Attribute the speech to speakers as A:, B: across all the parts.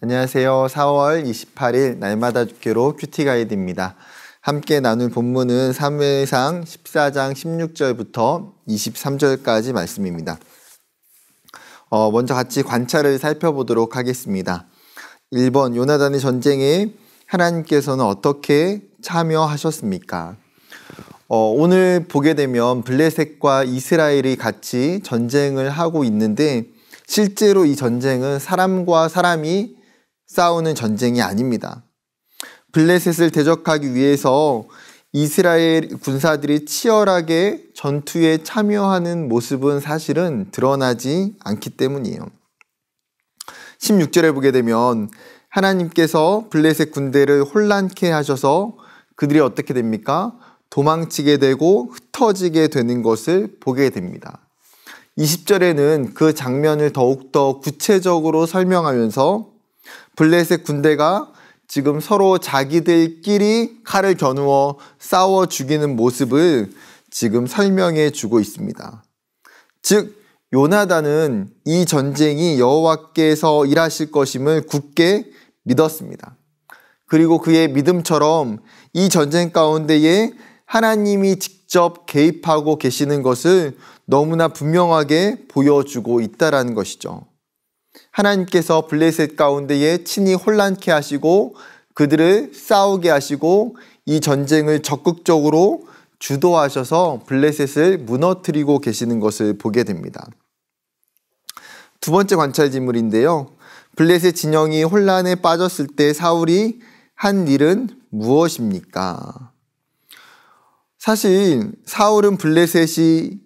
A: 안녕하세요. 4월 28일 날마다 주기로 큐티 가이드입니다. 함께 나눌 본문은 사무엘상 14장 16절부터 23절까지 말씀입니다. 먼저 같이 관찰을 살펴보도록 하겠습니다. 1번, 요나단의 전쟁에 하나님께서는 어떻게 참여하셨습니까? 오늘 보게 되면 블레셋과 이스라엘이 같이 전쟁을 하고 있는데 실제로 이 전쟁은 사람과 사람이 싸우는 전쟁이 아닙니다. 블레셋을 대적하기 위해서 이스라엘 군사들이 치열하게 전투에 참여하는 모습은 사실은 드러나지 않기 때문이에요. 16절에 보게 되면 하나님께서 블레셋 군대를 혼란케 하셔서 그들이 어떻게 됩니까? 도망치게 되고 흩어지게 되는 것을 보게 됩니다. 20절에는 그 장면을 더욱더 구체적으로 설명하면서 블레셋 군대가 지금 서로 자기들끼리 칼을 겨누어 싸워 죽이는 모습을 지금 설명해 주고 있습니다. 즉 요나단은 이 전쟁이 여호와께서 일하실 것임을 굳게 믿었습니다. 그리고 그의 믿음처럼 이 전쟁 가운데에 하나님이 직접 개입하고 계시는 것을 너무나 분명하게 보여주고 있다는 것이죠. 하나님께서 블레셋 가운데에 친히 혼란케 하시고 그들을 싸우게 하시고 이 전쟁을 적극적으로 주도하셔서 블레셋을 무너뜨리고 계시는 것을 보게 됩니다. 두 번째 관찰 지물인데요. 블레셋 진영이 혼란에 빠졌을 때 사울이 한 일은 무엇입니까? 사실 사울은 블레셋이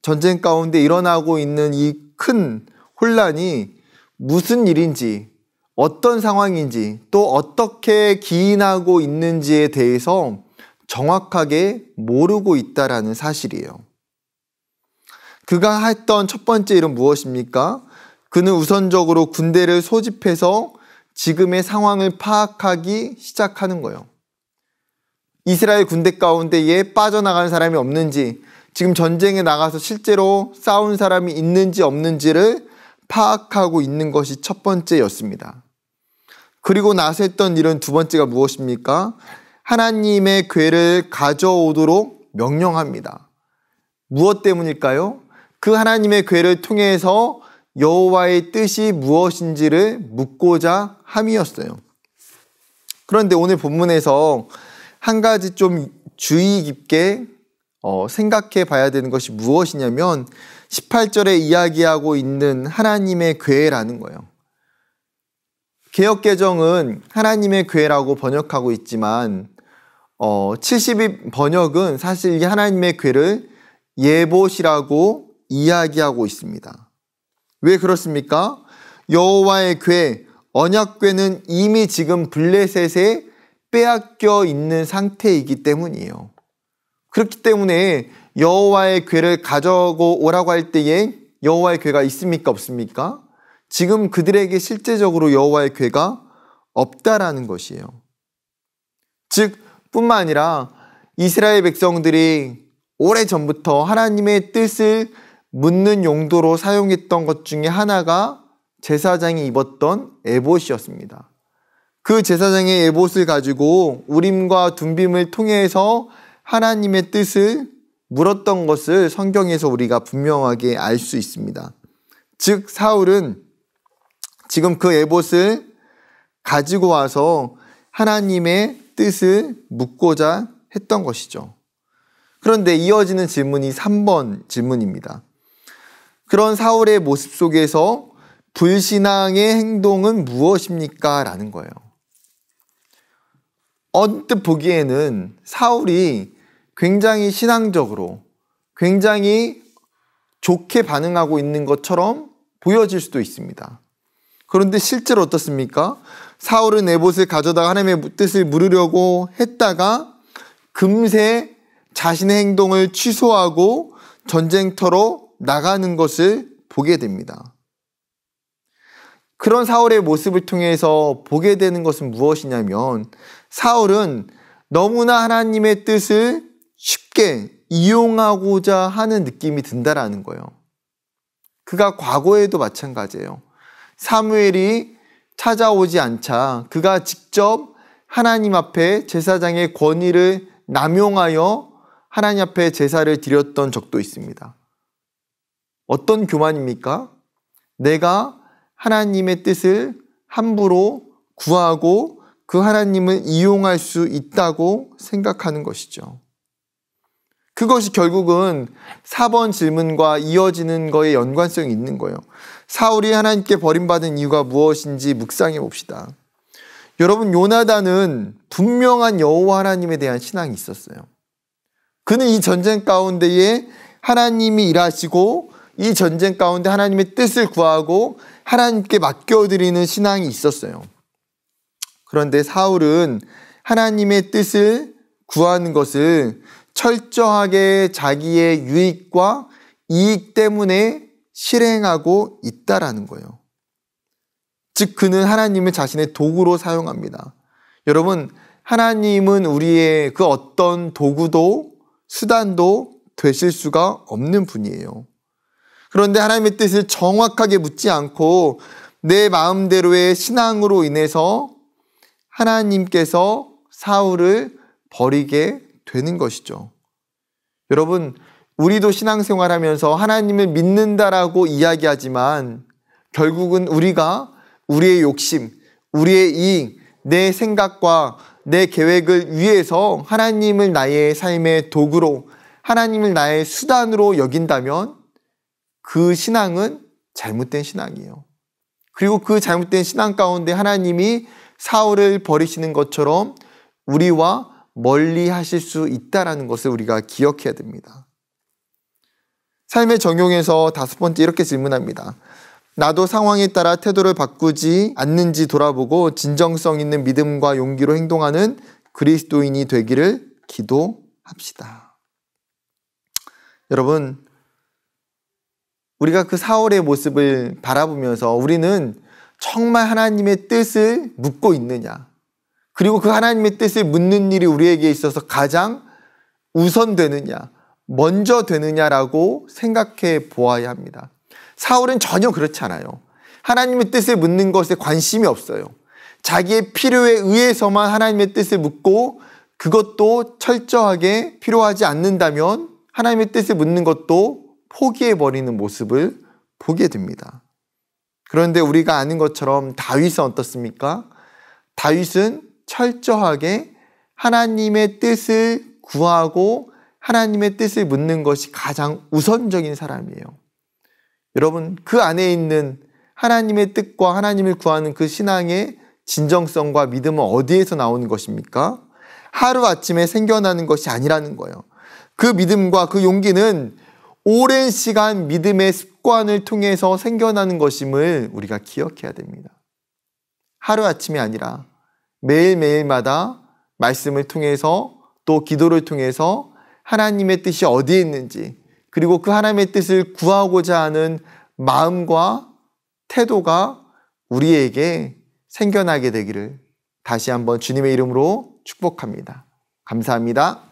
A: 전쟁 가운데 일어나고 있는 이 큰 혼란이 무슨 일인지, 어떤 상황인지, 또 어떻게 기인하고 있는지에 대해서 정확하게 모르고 있다라는 사실이에요. 그가 했던 첫 번째 일은 무엇입니까? 그는 우선적으로 군대를 소집해서 지금의 상황을 파악하기 시작하는 거예요. 이스라엘 군대 가운데에 빠져나가는 사람이 없는지, 지금 전쟁에 나가서 실제로 싸운 사람이 있는지 없는지를 파악하고 있는 것이 첫 번째였습니다. 그리고 나서 했던 일은 두 번째가 무엇입니까? 하나님의 궤를 가져오도록 명령합니다. 무엇 때문일까요? 그 하나님의 궤를 통해서 여호와의 뜻이 무엇인지를 묻고자 함이었어요. 그런데 오늘 본문에서 한 가지 좀 주의 깊게 생각해 봐야 되는 것이 무엇이냐면 18절에 이야기하고 있는 하나님의 궤라는 거예요. 개역개정은 하나님의 궤라고 번역하고 있지만 70인 번역은 사실 이 하나님의 궤를 예봇이라고 이야기하고 있습니다. 왜 그렇습니까? 여호와의 궤, 언약궤는 이미 지금 블레셋에 빼앗겨 있는 상태이기 때문이에요. 그렇기 때문에 여호와의 궤를 가져고 오라고 할 때에 여호와의 궤가 있습니까? 없습니까? 지금 그들에게 실제적으로 여호와의 궤가 없다라는 것이에요. 즉 뿐만 아니라 이스라엘 백성들이 오래전부터 하나님의 뜻을 묻는 용도로 사용했던 것 중에 하나가 제사장이 입었던 에봇이었습니다. 그 제사장의 에봇을 가지고 우림과 둠빔을 통해서 하나님의 뜻을 물었던 것을 성경에서 우리가 분명하게 알 수 있습니다. 즉 사울은 지금 그 에봇을 가지고 와서 하나님의 뜻을 묻고자 했던 것이죠. 그런데 이어지는 질문이 3번 질문입니다. 그런 사울의 모습 속에서 불신앙의 행동은 무엇입니까? 라는 거예요. 언뜻 보기에는 사울이 굉장히 신앙적으로 굉장히 좋게 반응하고 있는 것처럼 보여질 수도 있습니다. 그런데 실제로 어떻습니까? 사울은 에봇을 가져다가 하나님의 뜻을 물으려고 했다가 금세 자신의 행동을 취소하고 전쟁터로 나가는 것을 보게 됩니다. 그런 사울의 모습을 통해서 보게 되는 것은 무엇이냐면 사울은 너무나 하나님의 뜻을 쉽게 이용하고자 하는 느낌이 든다라는 거예요. 그가 과거에도 마찬가지예요. 사무엘이 찾아오지 않자 그가 직접 하나님 앞에 제사장의 권위를 남용하여 하나님 앞에 제사를 드렸던 적도 있습니다. 어떤 교만입니까? 내가 하나님의 뜻을 함부로 구하고 그 하나님을 이용할 수 있다고 생각하는 것이죠. 그것이 결국은 4번 질문과 이어지는 거에 연관성이 있는 거예요. 사울이 하나님께 버림받은 이유가 무엇인지 묵상해 봅시다. 여러분, 요나단은 분명한 여호와 하나님에 대한 신앙이 있었어요. 그는 이 전쟁 가운데에 하나님이 일하시고 이 전쟁 가운데 하나님의 뜻을 구하고 하나님께 맡겨드리는 신앙이 있었어요. 그런데 사울은 하나님의 뜻을 구하는 것을 철저하게 자기의 유익과 이익 때문에 실행하고 있다라는 거예요. 즉 그는 하나님을 자신의 도구로 사용합니다. 여러분, 하나님은 우리의 그 어떤 도구도 수단도 되실 수가 없는 분이에요. 그런데 하나님의 뜻을 정확하게 묻지 않고 내 마음대로의 신앙으로 인해서 하나님께서 사울을 버리게 되는 것이죠. 여러분, 우리도 신앙생활하면서 하나님을 믿는다라고 이야기하지만 결국은 우리가 우리의 욕심, 우리의 이익, 내 생각과 내 계획을 위해서 하나님을 나의 삶의 도구로, 하나님을 나의 수단으로 여긴다면 그 신앙은 잘못된 신앙이에요. 그리고 그 잘못된 신앙 가운데 하나님이 사울을 버리시는 것처럼 우리와 멀리 하실 수 있다는 것을 우리가 기억해야 됩니다. 삶의 적용에서 5번째 이렇게 질문합니다. 나도 상황에 따라 태도를 바꾸지 않는지 돌아보고 진정성 있는 믿음과 용기로 행동하는 그리스도인이 되기를 기도합시다. 여러분, 우리가 그 사울의 모습을 바라보면서 우리는 정말 하나님의 뜻을 묻고 있느냐, 그리고 그 하나님의 뜻을 묻는 일이 우리에게 있어서 가장 우선되느냐, 먼저 되느냐라고 생각해 보아야 합니다. 사울은 전혀 그렇지 않아요. 하나님의 뜻을 묻는 것에 관심이 없어요. 자기의 필요에 의해서만 하나님의 뜻을 묻고 그것도 철저하게 필요하지 않는다면 하나님의 뜻을 묻는 것도 포기해버리는 모습을 보게 됩니다. 그런데 우리가 아는 것처럼 다윗은 어떻습니까? 다윗은 철저하게 하나님의 뜻을 구하고 하나님의 뜻을 묻는 것이 가장 우선적인 사람이에요. 여러분, 그 안에 있는 하나님의 뜻과 하나님을 구하는 그 신앙의 진정성과 믿음은 어디에서 나오는 것입니까? 하루아침에 생겨나는 것이 아니라는 거예요. 그 믿음과 그 용기는 오랜 시간 믿음의 습관을 통해서 생겨나는 것임을 우리가 기억해야 됩니다. 하루아침이 아니라 매일매일마다 말씀을 통해서 또 기도를 통해서 하나님의 뜻이 어디에 있는지, 그리고 그 하나님의 뜻을 구하고자 하는 마음과 태도가 우리에게 생겨나게 되기를 다시 한번 주님의 이름으로 축복합니다. 감사합니다.